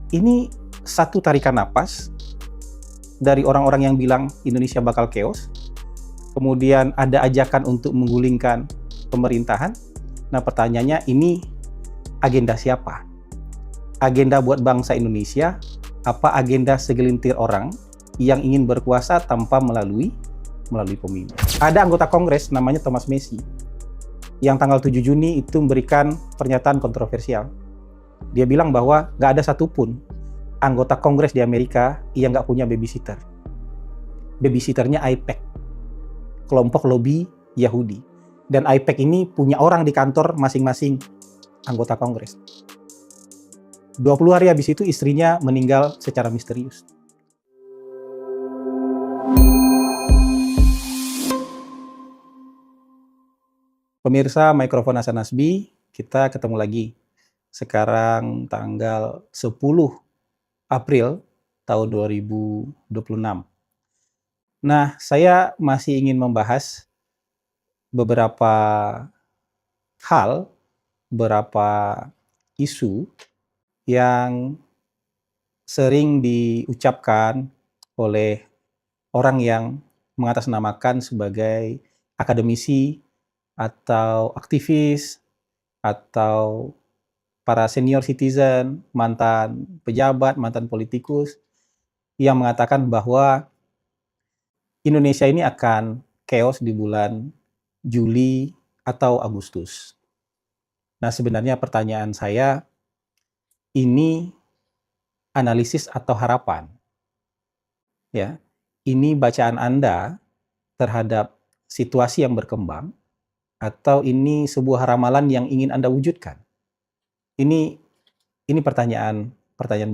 ini satu tarikan napas dari orang-orang yang bilang Indonesia bakal chaos. Kemudian ada ajakan untuk menggulingkan pemerintahan. Nah, pertanyaannya, ini agenda siapa? Agenda buat bangsa Indonesia? Apa agenda segelintir orang yang ingin berkuasa tanpa melalui pemilu? Ada anggota Kongres namanya Thomas Massie yang tanggal 7 Juni itu memberikan pernyataan kontroversial. Dia bilang bahwa nggak ada satupun anggota Kongres di Amerika yang nggak punya babysitter. Babysitternya AIPAC, kelompok lobi Yahudi. Dan AIPAC ini punya orang di kantor masing-masing anggota Kongres. 20 hari habis itu istrinya meninggal secara misterius. Pemirsa Mikrofon Hasan Nasbi, kita ketemu lagi. Sekarang tanggal 10 April tahun 2026. Nah, saya masih ingin membahas beberapa hal, beberapa isu yang sering diucapkan oleh orang yang mengatasnamakan sebagai akademisi atau aktivis atau para senior citizen, mantan pejabat, mantan politikus yang mengatakan bahwa Indonesia ini akan chaos di bulan Juli atau Agustus. Nah, sebenarnya pertanyaan saya, ini analisis atau harapan? Ya, ini bacaan Anda terhadap situasi yang berkembang, atau ini sebuah ramalan yang ingin Anda wujudkan? Ini pertanyaan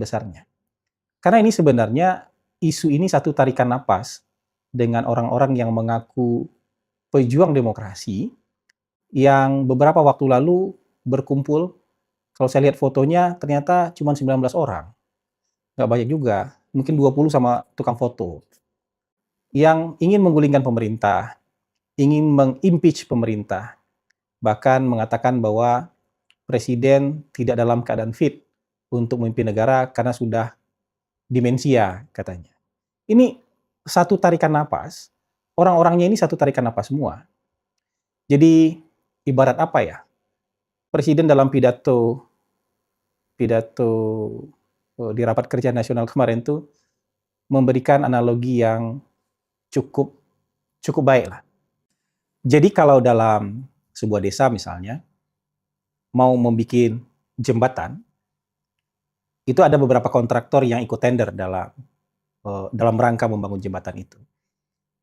besarnya. Karena ini sebenarnya isu ini satu tarikan napas dengan orang-orang yang mengaku pejuang demokrasi yang beberapa waktu lalu berkumpul. Kalau saya lihat fotonya ternyata cuma 19 orang. Nggak banyak juga, mungkin 20 sama tukang foto. Yang ingin menggulingkan pemerintah, ingin mengimpeach pemerintah, bahkan mengatakan bahwa Presiden tidak dalam keadaan fit untuk memimpin negara karena sudah demensia, katanya. Ini satu tarikan napas, orang-orangnya ini satu tarikan napas semua. Jadi ibarat apa ya? Presiden dalam pidato di rapat kerja nasional kemarin tuh memberikan analogi yang cukup baik lah. Jadi kalau dalam sebuah desa misalnya mau membuat jembatan, itu ada beberapa kontraktor yang ikut tender dalam rangka membangun jembatan itu.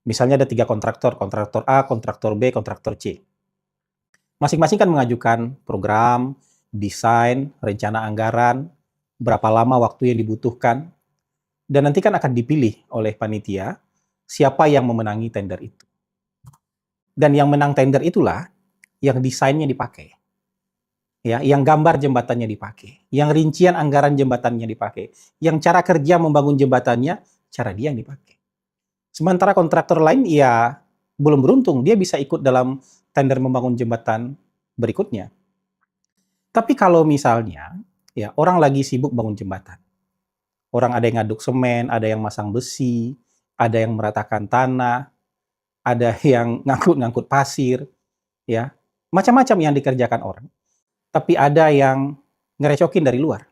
Misalnya ada 3 kontraktor A, kontraktor B, kontraktor C. Masing-masing kan mengajukan program, desain, rencana anggaran, berapa lama waktu yang dibutuhkan, dan nanti kan akan dipilih oleh panitia siapa yang memenangi tender itu. Dan yang menang tender itulah yang desainnya dipakai. Ya, yang gambar jembatannya dipakai, yang rincian anggaran jembatannya dipakai, yang cara kerja membangun jembatannya, cara dia yang dipakai. Sementara kontraktor lain ya belum beruntung, dia bisa ikut dalam tender membangun jembatan berikutnya. Tapi kalau misalnya ya orang lagi sibuk bangun jembatan, orang ada yang ngaduk semen, ada yang masang besi, ada yang meratakan tanah, ada yang ngangkut pasir, ya macam-macam yang dikerjakan orang. Tapi ada yang ngerecokin dari luar.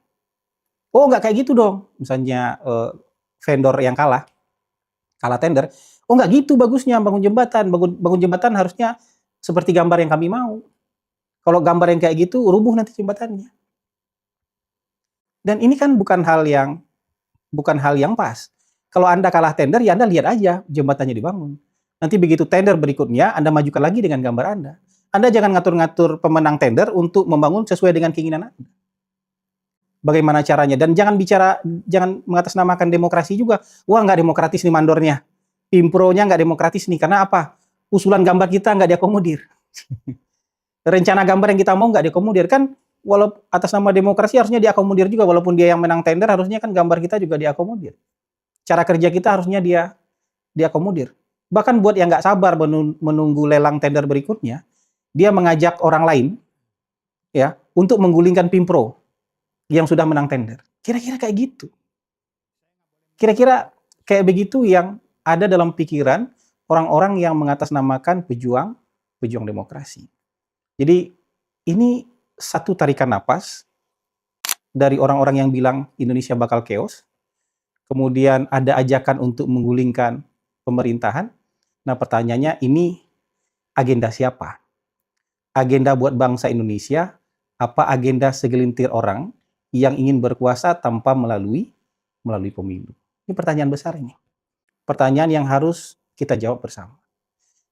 Oh, nggak kayak gitu dong. Misalnya vendor yang kalah tender. Oh, nggak gitu bagusnya bangun jembatan. Bangun jembatan harusnya seperti gambar yang kami mau. Kalau gambar yang kayak gitu, rubuh nanti jembatannya. Dan ini kan bukan hal yang pas. Kalau Anda kalah tender, ya Anda lihat aja jembatannya dibangun. Nanti begitu tender berikutnya, Anda majukan lagi dengan gambar Anda. Anda jangan ngatur-ngatur pemenang tender untuk membangun sesuai dengan keinginan Anda. Bagaimana caranya? Dan jangan mengatasnamakan demokrasi juga. Wah, nggak demokratis nih mandornya. Pimpronya nggak demokratis nih. Karena apa? Usulan gambar kita nggak diakomodir. Rencana gambar yang kita mau nggak diakomodir. Kan walaupun atas nama demokrasi harusnya diakomodir juga. Walaupun dia yang menang tender, harusnya kan gambar kita juga diakomodir. Cara kerja kita harusnya dia diakomodir. Bahkan buat yang nggak sabar menunggu lelang tender berikutnya, dia mengajak orang lain ya untuk menggulingkan Pimpro yang sudah menang tender. Kira-kira kayak gitu. Kira-kira kayak begitu yang ada dalam pikiran orang-orang yang mengatasnamakan pejuang demokrasi. Jadi ini satu tarikan napas dari orang-orang yang bilang Indonesia bakal chaos, kemudian ada ajakan untuk menggulingkan pemerintahan. Nah, pertanyaannya ini agenda siapa? Agenda buat bangsa Indonesia, apa agenda segelintir orang yang ingin berkuasa tanpa melalui pemilu? Ini pertanyaan besar ini. Pertanyaan yang harus kita jawab bersama.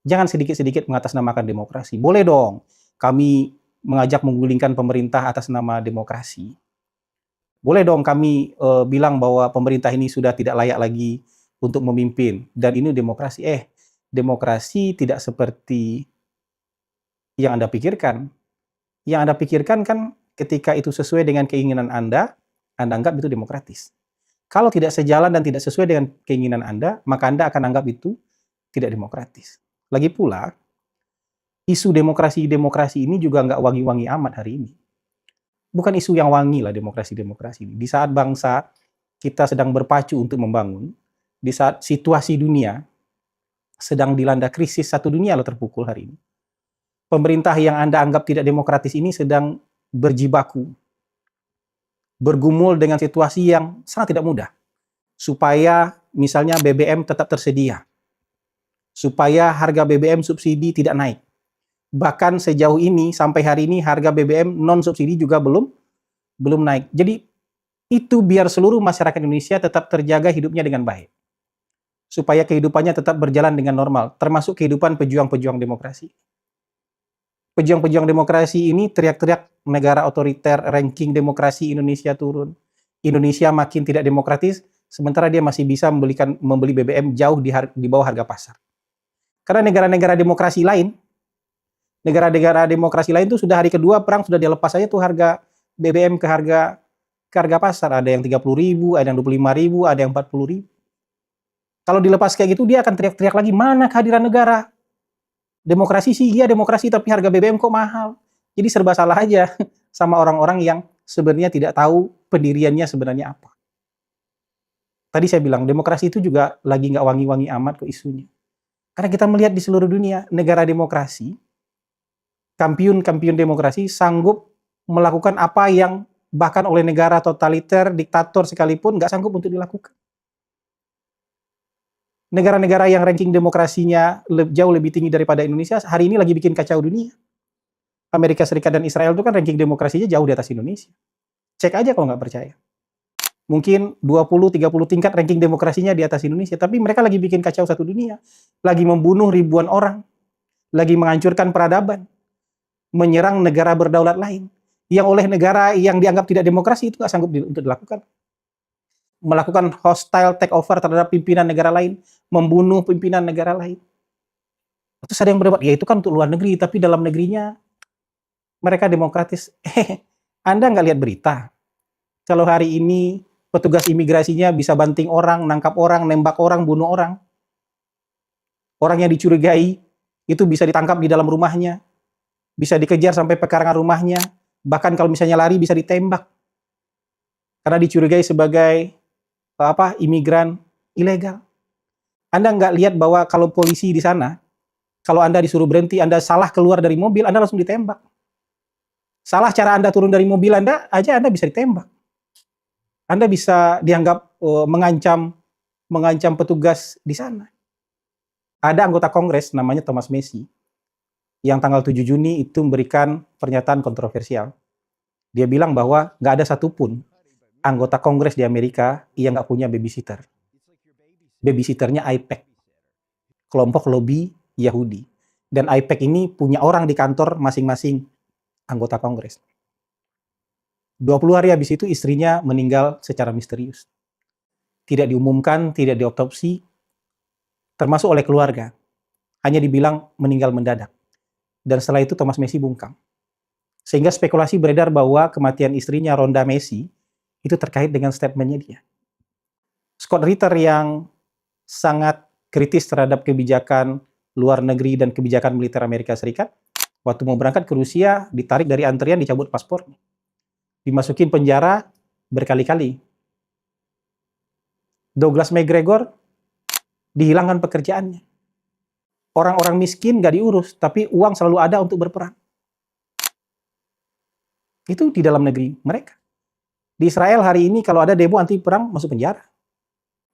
Jangan sedikit-sedikit mengatasnamakan demokrasi. Boleh dong kami mengajak menggulingkan pemerintah atas nama demokrasi. Boleh dong kami bilang bahwa pemerintah ini sudah tidak layak lagi untuk memimpin. Dan ini demokrasi. Demokrasi tidak seperti yang Anda pikirkan. Yang Anda pikirkan kan ketika itu sesuai dengan keinginan Anda anggap itu demokratis. Kalau tidak sejalan dan tidak sesuai dengan keinginan Anda, maka Anda akan anggap itu tidak demokratis. Lagi pula, isu demokrasi ini juga nggak wangi-wangi amat hari ini. Bukan isu yang wangi lah demokrasi ini. Di saat bangsa kita sedang berpacu untuk membangun, di saat situasi dunia sedang dilanda krisis, satu dunia lo terpukul hari ini. Pemerintah yang Anda anggap tidak demokratis ini sedang berjibaku, bergumul dengan situasi yang sangat tidak mudah. Supaya misalnya BBM tetap tersedia. Supaya harga BBM subsidi tidak naik. Bahkan sejauh ini, sampai hari ini, harga BBM non-subsidi juga belum naik. Jadi, itu biar seluruh masyarakat Indonesia tetap terjaga hidupnya dengan baik. Supaya kehidupannya tetap berjalan dengan normal, termasuk kehidupan pejuang-pejuang demokrasi. Pejuang-pejuang demokrasi ini teriak-teriak negara otoriter, ranking demokrasi Indonesia turun. Indonesia makin tidak demokratis, sementara dia masih bisa membeli BBM jauh di bawah harga pasar. Karena negara-negara demokrasi lain itu sudah hari kedua perang sudah dilepas aja tuh harga BBM ke harga pasar. Ada yang 30.000, ada yang 25.000, ada yang 40.000. Kalau dilepas kayak gitu dia akan teriak-teriak lagi, mana kehadiran negara? Demokrasi sih, iya demokrasi, tapi harga BBM kok mahal. Jadi serba salah aja sama orang-orang yang sebenarnya tidak tahu pendiriannya sebenarnya apa. Tadi saya bilang, demokrasi itu juga lagi nggak wangi-wangi amat kok isunya. Karena kita melihat di seluruh dunia, negara demokrasi, kampiun-kampiun demokrasi sanggup melakukan apa yang bahkan oleh negara totaliter, diktator sekalipun nggak sanggup untuk dilakukan. Negara-negara yang ranking demokrasinya jauh lebih tinggi daripada Indonesia, hari ini lagi bikin kacau dunia. Amerika Serikat dan Israel itu kan ranking demokrasinya jauh di atas Indonesia. Cek aja kalau nggak percaya. Mungkin 20-30 tingkat ranking demokrasinya di atas Indonesia, tapi mereka lagi bikin kacau satu dunia. Lagi membunuh ribuan orang. Lagi menghancurkan peradaban. Menyerang negara berdaulat lain. Yang oleh negara yang dianggap tidak demokrasi itu nggak sanggup untuk dilakukan. Melakukan hostile takeover terhadap pimpinan negara lain, membunuh pimpinan negara lain. Terus ada yang berdebat, ya itu kan untuk luar negeri, tapi dalam negerinya mereka demokratis. Anda nggak lihat berita? Kalau hari ini petugas imigrasinya bisa banting orang, nangkap orang, nembak orang, bunuh orang. Orang yang dicurigai itu bisa ditangkap di dalam rumahnya, bisa dikejar sampai pekarangan rumahnya, bahkan kalau misalnya lari bisa ditembak. Karena dicurigai sebagai imigran ilegal. Anda nggak lihat bahwa kalau polisi di sana, kalau Anda disuruh berhenti, Anda salah keluar dari mobil, Anda langsung ditembak. Salah cara Anda turun dari mobil Anda bisa ditembak. Anda bisa dianggap mengancam petugas di sana. Ada anggota Kongres namanya Thomas Massie yang tanggal 7 Juni itu memberikan pernyataan kontroversial. Dia bilang bahwa nggak ada satupun anggota Kongres di Amerika yang nggak punya babysitter. Babysitternya IPAC, kelompok lobi Yahudi. Dan IPAC ini punya orang di kantor masing-masing anggota Kongres. 20 hari habis itu istrinya meninggal secara misterius. Tidak diumumkan, tidak diotopsi, termasuk oleh keluarga. Hanya dibilang meninggal mendadak. Dan setelah itu Thomas Massie bungkam. Sehingga spekulasi beredar bahwa kematian istrinya Rhonda Massie itu terkait dengan statementnya dia. Scott Ritter yang sangat kritis terhadap kebijakan luar negeri dan kebijakan militer Amerika Serikat, waktu mau berangkat ke Rusia, ditarik dari antrian, dicabut paspornya. Dimasukin penjara, berkali-kali. Douglas McGregor dihilangkan pekerjaannya. Orang-orang miskin nggak diurus, tapi uang selalu ada untuk berperang. Itu di dalam negeri mereka. Di Israel hari ini kalau ada demo anti perang, masuk penjara.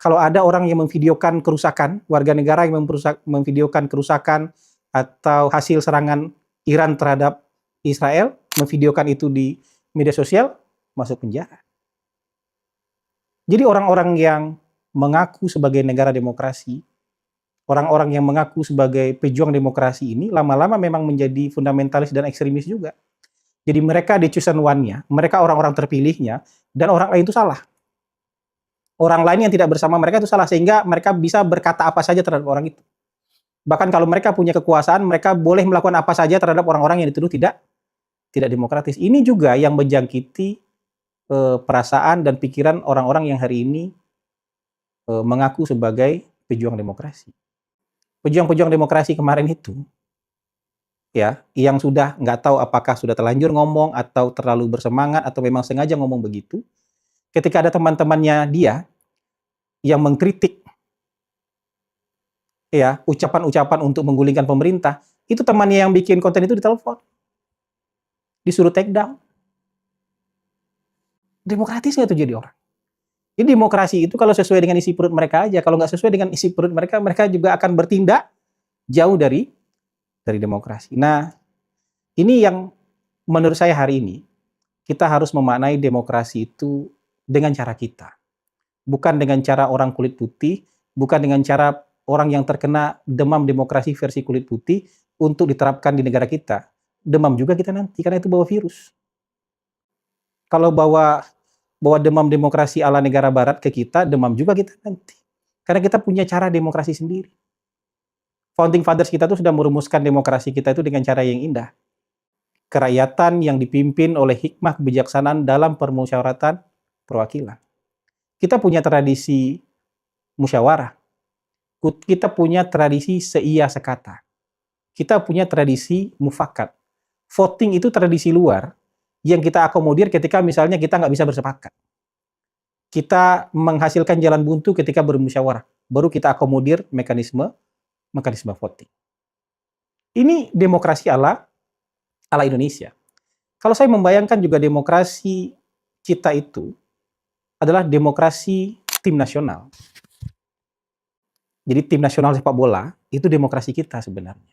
Kalau ada orang yang memvideokan kerusakan, warga negara yang memvideokan kerusakan atau hasil serangan Iran terhadap Israel, memvideokan itu di media sosial, masuk penjara. Jadi orang-orang yang mengaku sebagai negara demokrasi, orang-orang yang mengaku sebagai pejuang demokrasi ini, lama-lama memang menjadi fundamentalis dan ekstremis juga. Jadi mereka the chosen one-nya, mereka orang-orang terpilihnya, dan orang lain itu salah. Orang lain yang tidak bersama mereka itu salah, sehingga mereka bisa berkata apa saja terhadap orang itu. Bahkan kalau mereka punya kekuasaan, mereka boleh melakukan apa saja terhadap orang-orang yang dituduh tidak demokratis. Ini juga yang menjangkiti perasaan dan pikiran orang-orang yang hari ini mengaku sebagai pejuang demokrasi. Pejuang-pejuang demokrasi kemarin itu, ya, yang sudah nggak tahu apakah sudah terlanjur ngomong atau terlalu bersemangat atau memang sengaja ngomong begitu, ketika ada teman-temannya dia yang mengkritik, ya, ucapan-ucapan untuk menggulingkan pemerintah, itu temannya yang bikin konten itu ditelepon, disuruh take down. Demokratis nggak tuh jadi orang? Jadi demokrasi itu kalau sesuai dengan isi perut mereka aja, kalau nggak sesuai dengan isi perut mereka, mereka juga akan bertindak jauh dari demokrasi. Nah, ini yang menurut saya hari ini, kita harus memaknai demokrasi itu dengan cara kita. Bukan dengan cara orang kulit putih, bukan dengan cara orang yang terkena demam demokrasi versi kulit putih untuk diterapkan di negara kita. Demam juga kita nanti, karena itu bawa virus. Kalau bawa demam demokrasi ala negara barat ke kita, demam juga kita nanti. Karena kita punya cara demokrasi sendiri. Founding Fathers kita tuh sudah merumuskan demokrasi kita itu dengan cara yang indah. Kerakyatan yang dipimpin oleh hikmah kebijaksanaan dalam permusyawaratan perwakilan. Kita punya tradisi musyawarah. Kita punya tradisi seia sekata. Kita punya tradisi mufakat. Voting itu tradisi luar yang kita akomodir ketika misalnya kita nggak bisa bersepakat. Kita menghasilkan jalan buntu ketika bermusyawarah. Baru kita akomodir mekanisme voting. Ini demokrasi ala Indonesia. Kalau saya membayangkan juga demokrasi kita itu adalah demokrasi tim nasional. Jadi tim nasional sepak bola itu demokrasi kita sebenarnya.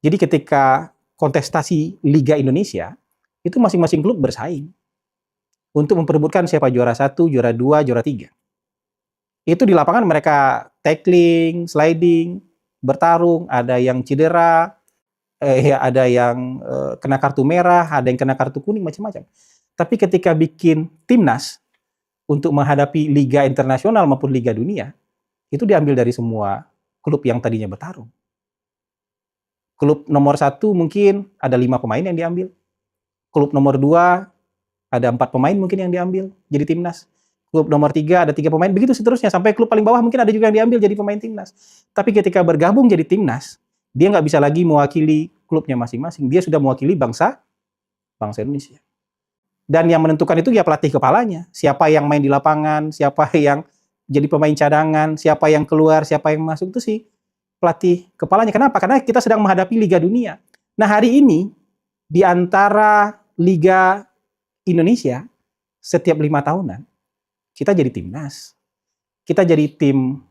Jadi ketika kontestasi Liga Indonesia, itu masing-masing klub bersaing untuk memperebutkan siapa juara 1, juara 2, juara 3. Itu di lapangan mereka tackling, sliding, bertarung, ada yang cedera, ada yang kena kartu merah, ada yang kena kartu kuning, macam-macam. Tapi ketika bikin timnas untuk menghadapi liga internasional maupun liga dunia, itu diambil dari semua klub yang tadinya bertarung. Klub nomor 1 mungkin ada 5 pemain yang diambil. Klub nomor 2 ada 4 pemain mungkin yang diambil jadi timnas. Klub nomor 3 ada 3 pemain, begitu seterusnya. Sampai klub paling bawah mungkin ada juga yang diambil jadi pemain timnas. Tapi ketika bergabung jadi timnas, dia nggak bisa lagi mewakili klubnya masing-masing. Dia sudah mewakili bangsa Indonesia. Dan yang menentukan itu ya pelatih kepalanya. Siapa yang main di lapangan, siapa yang jadi pemain cadangan, siapa yang keluar, siapa yang masuk, itu sih pelatih kepalanya. Kenapa? Karena kita sedang menghadapi Liga Dunia. Nah, hari ini di antara Liga Indonesia setiap 5 tahunan kita jadi timnas. Kita jadi tim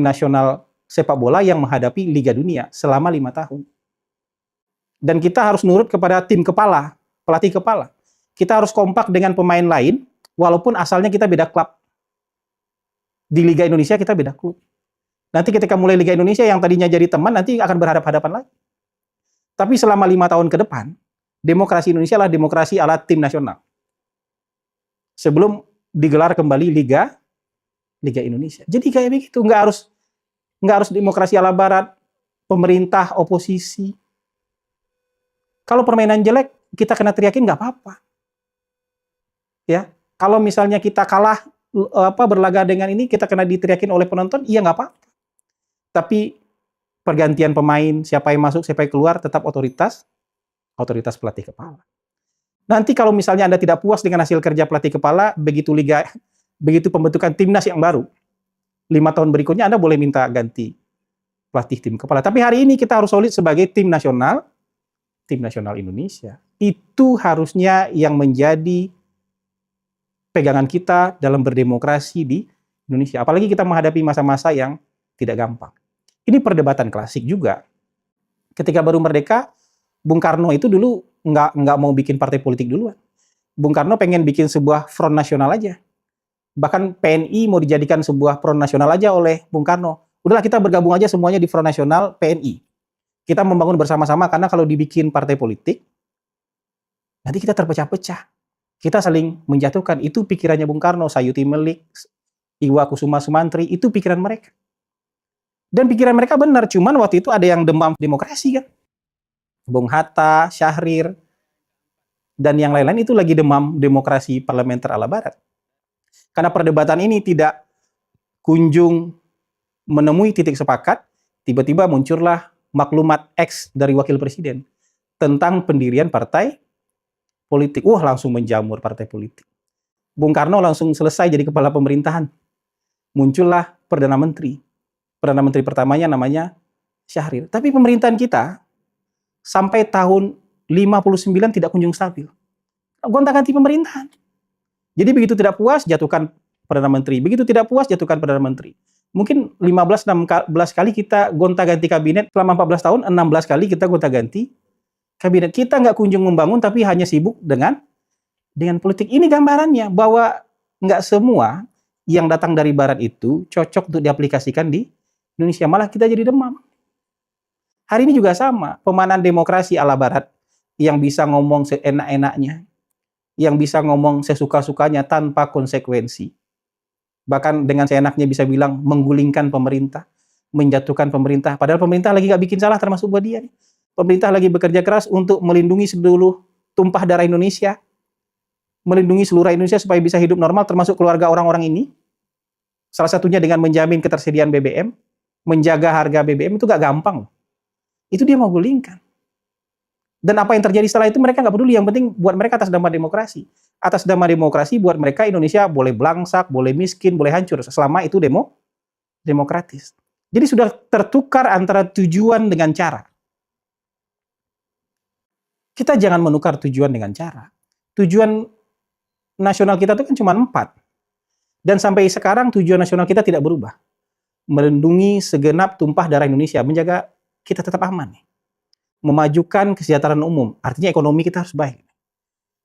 nasional sepak bola yang menghadapi Liga Dunia selama 5 tahun. Dan kita harus nurut kepada tim kepala, pelatih kepala. Kita harus kompak dengan pemain lain walaupun asalnya kita beda klub. Di Liga Indonesia kita beda klub. Nanti ketika mulai Liga Indonesia yang tadinya jadi teman nanti akan berhadapan-hadapan lagi. Tapi selama 5 tahun ke depan, demokrasi Indonesia adalah demokrasi ala tim nasional. Sebelum digelar kembali Liga Indonesia. Jadi kayak begitu, nggak harus demokrasi ala barat, pemerintah, oposisi. Kalau permainan jelek, kita kena teriakin nggak apa-apa. Ya, kalau misalnya kita kalah berlaga dengan ini, kita kena diteriakin oleh penonton, iya nggak apa-apa. Tapi pergantian pemain, siapa yang masuk, siapa yang keluar, tetap otoritas pelatih kepala. Nanti kalau misalnya Anda tidak puas dengan hasil kerja pelatih kepala, begitu pembentukan timnas yang baru, 5 tahun berikutnya Anda boleh minta ganti pelatih tim kepala. Tapi hari ini kita harus solid sebagai tim nasional Indonesia. Itu harusnya yang menjadi pegangan kita dalam berdemokrasi di Indonesia. Apalagi kita menghadapi masa-masa yang tidak gampang. Ini perdebatan klasik juga. Ketika baru merdeka, Bung Karno itu dulu nggak mau bikin partai politik duluan. Bung Karno pengen bikin sebuah front nasional aja. Bahkan PNI mau dijadikan sebuah front nasional aja oleh Bung Karno. Udahlah kita bergabung aja semuanya di front nasional PNI. Kita membangun bersama-sama karena kalau dibikin partai politik, nanti kita terpecah-pecah. Kita saling menjatuhkan. Itu pikirannya Bung Karno, Sayuti Melik, Iwa Kusuma Sumantri, itu pikiran mereka. Dan pikiran mereka benar, cuman waktu itu ada yang demam demokrasi kan. Bung Hatta, Syahrir, dan yang lain-lain itu lagi demam demokrasi parlementer ala barat. Karena perdebatan ini tidak kunjung menemui titik sepakat, tiba-tiba muncullah maklumat X dari wakil presiden tentang pendirian partai politik. Wah, langsung menjamur partai politik. Bung Karno langsung selesai jadi kepala pemerintahan. Muncullah Perdana Menteri. Perdana Menteri pertamanya namanya Syahrir. Tapi pemerintahan kita sampai tahun 59 tidak kunjung stabil. Gonta-ganti pemerintahan. Jadi begitu tidak puas, jatuhkan Perdana Menteri. Begitu tidak puas, jatuhkan Perdana Menteri. Mungkin 15-16 kali kita gonta-ganti kabinet. Selama 14 tahun, 16 kali kita gonta-ganti kabinet. Kita nggak kunjung membangun, tapi hanya sibuk dengan politik. Ini gambarannya, bahwa nggak semua yang datang dari Barat itu cocok untuk diaplikasikan di Indonesia. Malah kita jadi demam. Hari ini juga sama, pemahaman demokrasi ala Barat yang bisa ngomong seenak-enaknya, yang bisa ngomong sesuka-sukanya tanpa konsekuensi. Bahkan dengan seenaknya bisa bilang menggulingkan pemerintah, menjatuhkan pemerintah. Padahal pemerintah lagi nggak bikin salah termasuk buat dia. Pemerintah lagi bekerja keras untuk melindungi seluruh tumpah darah Indonesia, melindungi seluruh Indonesia supaya bisa hidup normal termasuk keluarga orang-orang ini. Salah satunya dengan menjamin ketersediaan BBM, menjaga harga BBM itu nggak gampang. Itu dia mau gulingkan. Dan apa yang terjadi setelah itu mereka nggak peduli. Yang penting buat mereka atas nama demokrasi. Atas nama demokrasi buat mereka Indonesia boleh belangsak, boleh miskin, boleh hancur. Selama itu demokratis. Jadi sudah tertukar antara tujuan dengan cara. Kita jangan menukar tujuan dengan cara. Tujuan nasional kita itu kan cuma 4. Dan sampai sekarang tujuan nasional kita tidak berubah. Melindungi segenap tumpah darah Indonesia. Menjaga kita tetap aman. Memajukan kesejahteraan umum. Artinya ekonomi kita harus baik.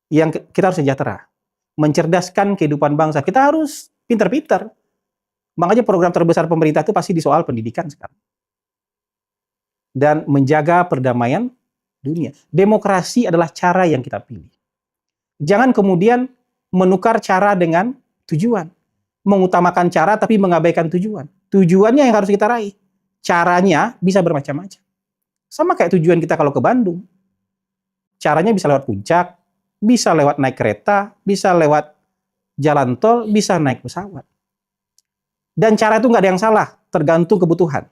Yang kita harus sejahtera. Mencerdaskan kehidupan bangsa. Kita harus pintar-pintar. Makanya program terbesar pemerintah itu pasti di soal pendidikan sekarang. Dan menjaga perdamaian dunia. Demokrasi adalah cara yang kita pilih. Jangan kemudian menukar cara dengan tujuan. Mengutamakan cara tapi mengabaikan tujuan. Tujuannya yang harus kita raih. Caranya bisa bermacam-macam. Sama kayak tujuan kita kalau ke Bandung. Caranya bisa lewat puncak, bisa lewat naik kereta, bisa lewat jalan tol, bisa naik pesawat. Dan cara itu nggak ada yang salah, tergantung kebutuhan.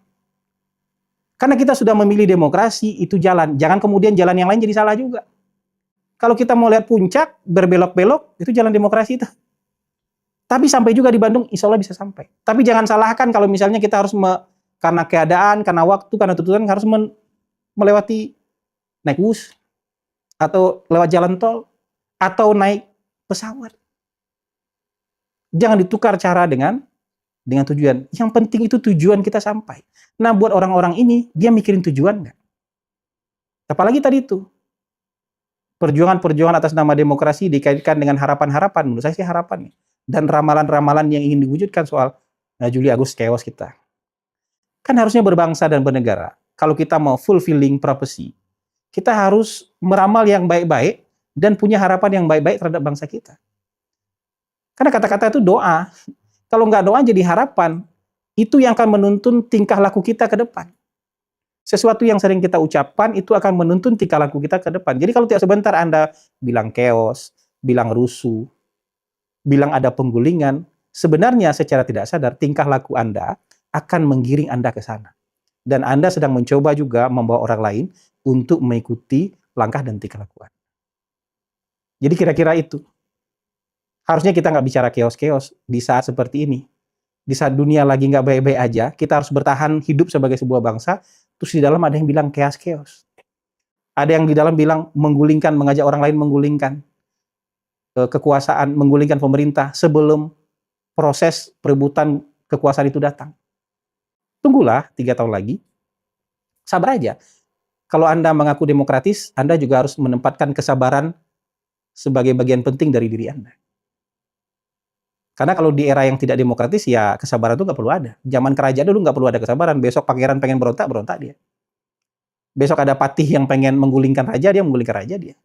Karena kita sudah memilih demokrasi, itu jalan. Jangan kemudian jalan yang lain jadi salah juga. Kalau kita mau lihat puncak, berbelok-belok, itu jalan demokrasi itu. Tapi sampai juga di Bandung, insya Allah bisa sampai. Tapi jangan salahkan kalau misalnya kita harus karena keadaan, karena waktu, karena tuntutan harus melewati naik bus, atau lewat jalan tol, atau naik pesawat. Jangan ditukar cara dengan tujuan. Yang penting itu tujuan kita sampai. Nah, buat orang-orang ini, dia mikirin tujuan nggak? Apalagi tadi itu, perjuangan-perjuangan atas nama demokrasi dikaitkan dengan harapan-harapan. Menurut saya sih harapan. Dan ramalan-ramalan yang ingin diwujudkan soal Juli Agustus chaos kita. Kan harusnya berbangsa dan bernegara. Kalau kita mau fulfilling prophecy, kita harus meramal yang baik-baik dan punya harapan yang baik-baik terhadap bangsa kita. Karena kata-kata itu doa. Kalau nggak doa jadi harapan, itu yang akan menuntun tingkah laku kita ke depan. Sesuatu yang sering kita ucapkan itu akan menuntun tingkah laku kita ke depan. Jadi kalau tiap sebentar Anda bilang chaos, bilang rusuh, bilang ada penggulingan, sebenarnya secara tidak sadar tingkah laku Anda akan menggiring Anda ke sana. Dan Anda sedang mencoba juga membawa orang lain untuk mengikuti langkah dan tingkah laku Anda. Jadi kira-kira itu. Harusnya kita nggak bicara chaos-chaos di saat seperti ini. Di saat dunia lagi nggak baik-baik aja, kita harus bertahan hidup sebagai sebuah bangsa, terus di dalam ada yang bilang chaos-chaos. Ada yang di dalam bilang menggulingkan, mengajak orang lain menggulingkan kekuasaan, menggulingkan pemerintah sebelum proses perebutan kekuasaan itu datang. Tunggulah 3 tahun lagi, sabar aja. Kalau Anda mengaku demokratis, Anda juga harus menempatkan kesabaran sebagai bagian penting dari diri Anda. Karena kalau di era yang tidak demokratis, ya kesabaran itu nggak perlu ada. Zaman kerajaan dulu nggak perlu ada kesabaran. Besok pangeran pengen berontak, berontak dia. Besok ada patih yang pengen menggulingkan raja, dia menggulingkan raja dia.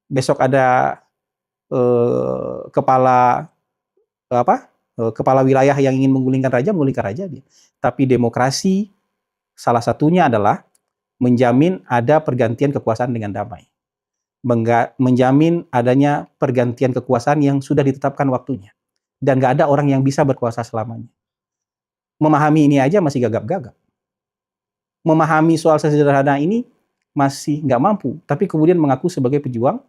Besok ada kepala kepala wilayah yang ingin menggulingkan raja dia. Tapi demokrasi salah satunya adalah menjamin ada pergantian kekuasaan dengan damai. Menjamin adanya pergantian kekuasaan yang sudah ditetapkan waktunya. Dan nggak ada orang yang bisa berkuasa selamanya. Memahami ini aja masih gagap-gagap. Memahami soal sesederhana ini masih nggak mampu, tapi kemudian mengaku sebagai pejuang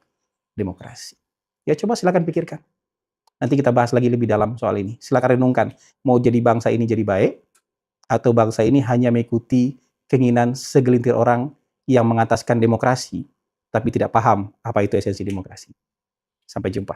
demokrasi. Ya coba silakan pikirkan. Nanti kita bahas lagi lebih dalam soal ini. Silakan renungkan, mau jadi bangsa ini jadi baik, atau bangsa ini hanya mengikuti keinginan segelintir orang yang mengataskan demokrasi, tapi tidak paham apa itu esensi demokrasi. Sampai jumpa.